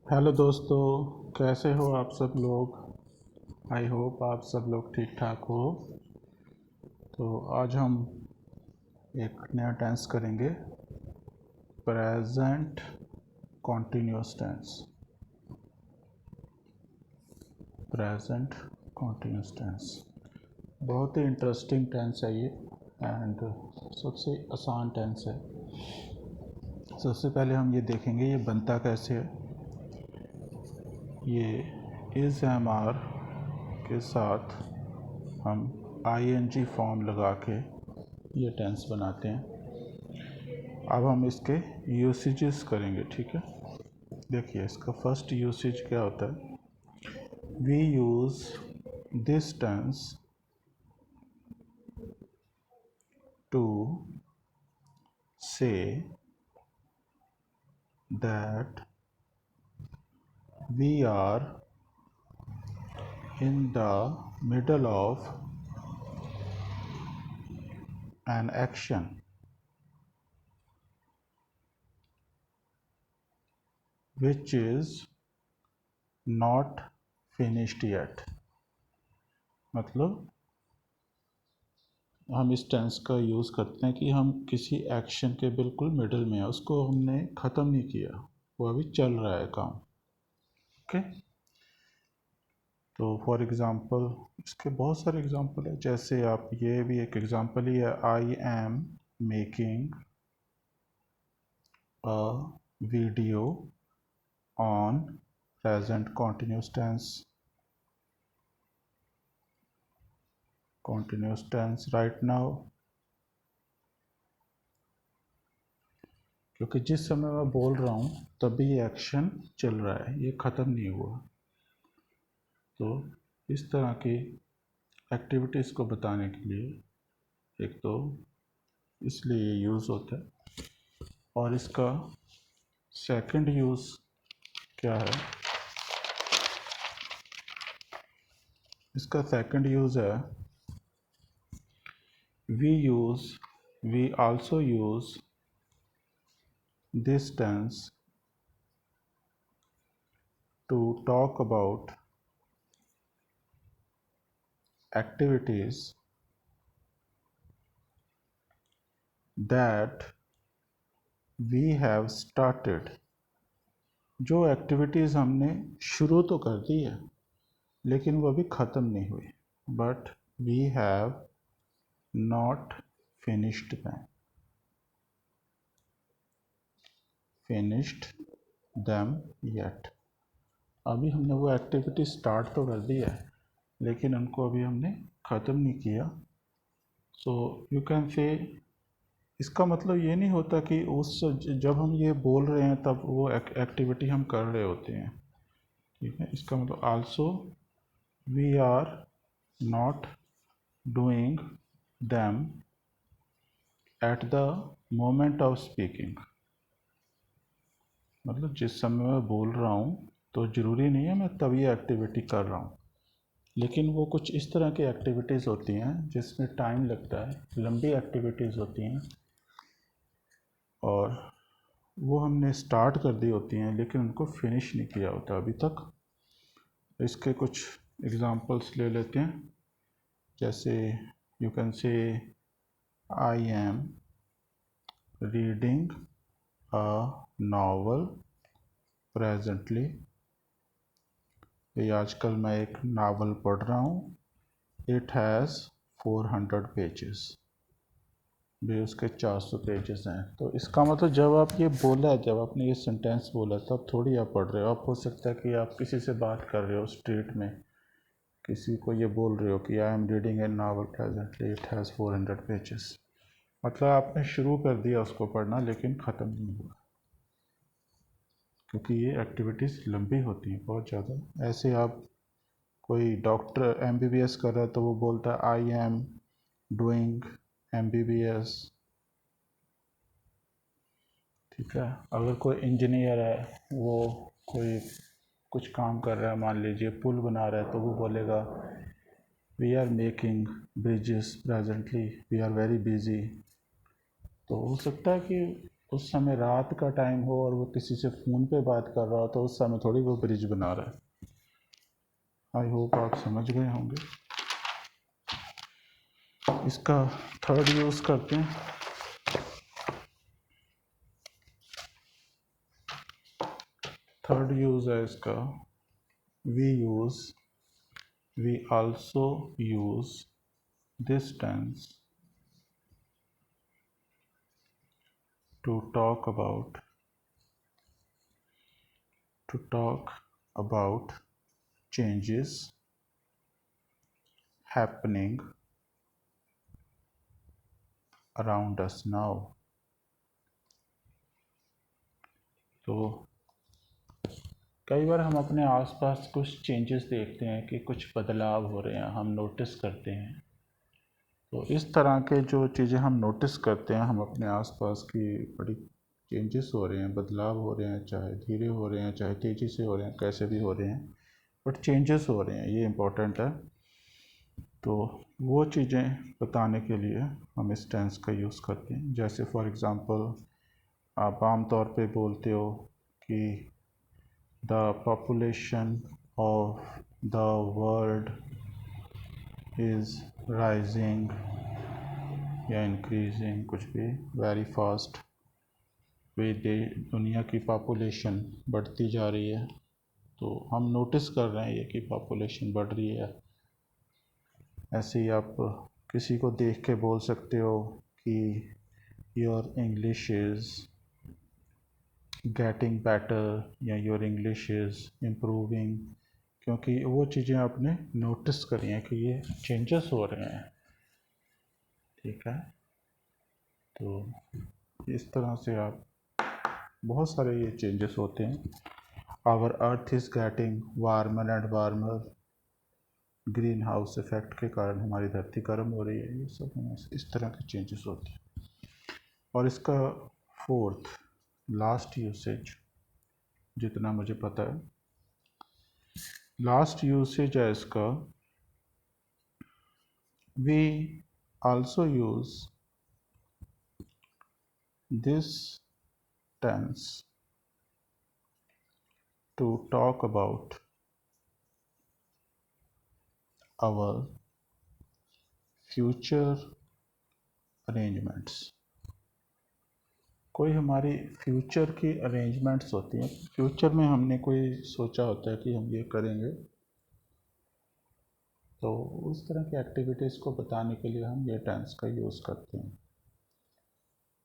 Hello दोस्तों, कैसे हो आप सब लोग। आई होप आप सब लोग ठीक ठाक हो। तो आज हम एक नया टेंस करेंगे, present continuous tense. Present continuous tense बहुत ही इंटरेस्टिंग टेंस है ये, एंड सबसे आसान टेंस है। सबसे पहले हम ये देखेंगे ये बनता कैसे है। ये इज़ एम आर के साथ हम ing फॉर्म लगा के ये टेंस बनाते हैं। अब हम इसके यूसेजेस करेंगे, ठीक है। देखिए इसका फर्स्ट यूसेज क्या होता है। We use this tense to say that we are in the middle of an action which is not finished yet। मतलब हम इस टेंस का यूज़ करते हैं कि हम किसी एक्शन के बिल्कुल मिडल में है, उसको हमने ख़त्म नहीं किया, वो अभी चल रहा है काम। ओके, तो फॉर एग्ज़ाम्पल इसके बहुत सारे एग्ज़ाम्पल है। जैसे आप ये भी एक एग्ज़ाम्पल ही है, I am making a video on present continuous tense right now. क्योंकि जिस समय मैं बोल रहा हूँ तभी ये एक्शन चल रहा है, ये ख़त्म नहीं हुआ। तो इस तरह की एक्टिविटीज़ को बताने के लिए एक तो इसलिए ये यूज़ होता है, और इसका सेकंड यूज़ क्या है। इसका सेकंड यूज़ है we also use this tense to talk about activities that we have started। जो एक्टिविटीज़ हमने शुरू तो कर दी है लेकिन वो अभी ख़त्म नहीं हुई, but we have not finished them yet. अभी हमने वो एक्टिविटी स्टार्ट तो कर दी है लेकिन उनको अभी हमने ख़त्म नहीं किया। सो यू कैन से, इसका मतलब ये नहीं होता कि उस जब हम ये बोल रहे हैं तब वो एक्टिविटी हम कर रहे होते हैं, ठीक है। इसका मतलब also we are not doing them at the moment of speaking. मतलब जिस समय मैं बोल रहा हूँ तो ज़रूरी नहीं है मैं तभी एक्टिविटी कर रहा हूँ, लेकिन वो कुछ इस तरह की एक्टिविटीज़ होती हैं जिसमें टाइम लगता है, लंबी एक्टिविटीज़ होती हैं और वो हमने स्टार्ट कर दी होती हैं लेकिन उनको फिनिश नहीं किया होता अभी तक। इसके कुछ एग्जांपल्स ले लेते हैं। जैसे you can say I am reading a novel presently. ये आजकल मैं एक नावल पढ़ रहा हूँ। It has 400 pages. भी उसके 400 पेजेस हैं। तो इसका मतलब जब आप ये बोला, जब आपने ये सेंटेंस बोला तब थोड़ी आप पढ़ रहे हो। आप हो सकता है कि आप किसी से बात कर रहे हो स्ट्रीट में, किसी को ये बोल रहे हो कि I am reading A novel presently it has 400 pages. मतलब आपने शुरू कर दिया उसको पढ़ना लेकिन ख़त्म नहीं हुआ, क्योंकि ये एक्टिविटीज़ लंबी होती हैं बहुत ज़्यादा। ऐसे आप कोई डॉक्टर MBBS कर रहा है तो वो बोलता है आई एम डूइंग MBBS, ठीक है। अगर कोई इंजीनियर है, वो कोई कुछ काम कर रहा है, मान लीजिए पुल बना रहा है, तो वो बोलेगा we are making bridges presently we are very busy. तो हो सकता है कि उस समय रात का टाइम हो और वो किसी से फ़ोन पे बात कर रहा हो तो उस समय थोड़ी वो ब्रिज बना रहा है। आई होप आप समझ गए होंगे। इसका थर्ड यूज़ करते हैं। थर्ड यूज़ है इसका, we also use this tense to talk about changes happening around us now। तो कई बार हम अपने आसपास कुछ चेंजेस देखते हैं कि कुछ बदलाव हो रहे हैं, हम नोटिस करते हैं। तो इस तरह के जो चीज़ें हम नोटिस करते हैं, हम अपने आसपास की बड़ी चेंजेस हो रहे हैं, बदलाव हो रहे हैं, चाहे धीरे हो रहे हैं, चाहे तेज़ी से हो रहे हैं, कैसे भी हो रहे हैं, बट चेंजेस हो रहे हैं, ये इम्पोर्टेंट है। तो वो चीज़ें बताने के लिए हम इस टेंस का यूज़ करते हैं। जैसे फॉर एग्ज़ाम्पल आप आम तौर पे बोलते हो कि the population of the world is rising या इंक्रीजिंग, कुछ भी, वेरी फास्ट। दुनिया की पॉपुलेशन बढ़ती जा रही है, तो हम नोटिस कर रहे हैं ये कि पॉपुलेशन बढ़ रही है। ऐसे ही आप किसी को देख के बोल सकते हो कि your English is getting better या योर इंग्लिश इज़ इम्प्रूविंग, क्योंकि वो चीज़ें आपने नोटिस करी हैं कि ये चेंजेस हो रहे हैं। ठीक है, तो इस तरह से आप बहुत सारे ये चेंजेस होते हैं। Our earth is getting warmer and warmer, green house effect के कारण हमारी धरती गर्म हो रही है। ये सब इस तरह के चेंजेस होते हैं। और इसका फोर्थ लास्ट यूसेज जितना मुझे पता है, लास्ट यूसेज है इसका, we also use this tense to talk about our future arrangements. कोई हमारी फ्यूचर की अरेंजमेंट्स होती हैं, फ्यूचर में हमने कोई सोचा होता है कि हम ये करेंगे, तो उस तरह की एक्टिविटीज़ को बताने के लिए हम ये टेंस का यूज़ करते हैं।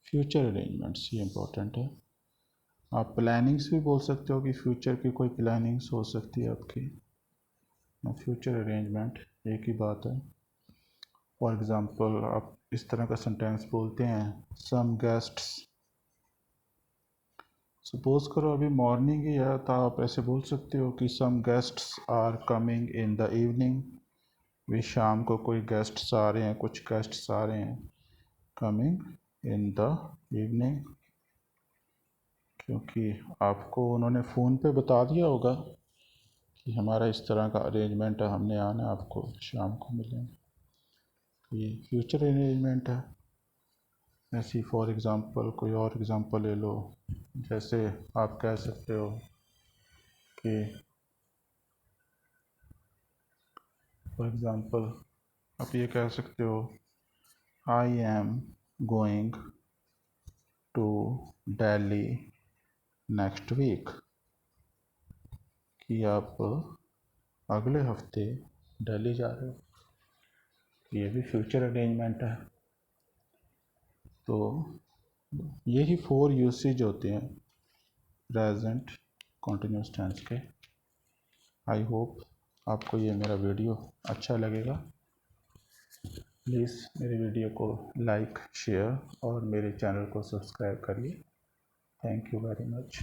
फ्यूचर अरेंजमेंट्स ये इम्पोर्टेंट है। आप प्लानिंग्स भी बोल सकते हो कि फ्यूचर की कोई प्लानिंग्स हो सकती है आपकी। फ्यूचर अरेंजमेंट एक ही बात है। फॉर एग्ज़ाम्पल आप इस तरह का सेंटेंस बोलते हैं, सम गेस्ट्स, सपोज करो अभी मॉर्निंग ही है, तो आप ऐसे बोल सकते हो कि some guests are coming in the evening, वे शाम को कोई गेस्ट्स आ रहे हैं, कुछ गेस्ट्स आ रहे हैं, कमिंग इन द इवनिंग, क्योंकि आपको उन्होंने फ़ोन पे बता दिया होगा कि हमारा इस तरह का अरेंजमेंट है, हमने आना, आपको शाम को मिलेंगे। तो ये फ्यूचर अरेंजमेंट है। ऐसी फॉर एग्ज़ाम्पल कोई और एग्ज़ाम्पल ले लो, जैसे आप कह सकते हो कि फॉर एग्ज़ाम्पल आप ये कह सकते हो, I am going to Delhi next week, कि आप अगले हफ्ते दिल्ली जा रहे हो। ये भी फ्यूचर अरेंजमेंट है। तो यही 4 यूसेज होते हैं प्रेजेंट कॉन्टिन्यूस टेंस के। आई होप आपको ये मेरा वीडियो अच्छा लगेगा। प्लीज़ मेरे वीडियो को लाइक, शेयर और मेरे चैनल को सब्सक्राइब करिए। Thank you very much.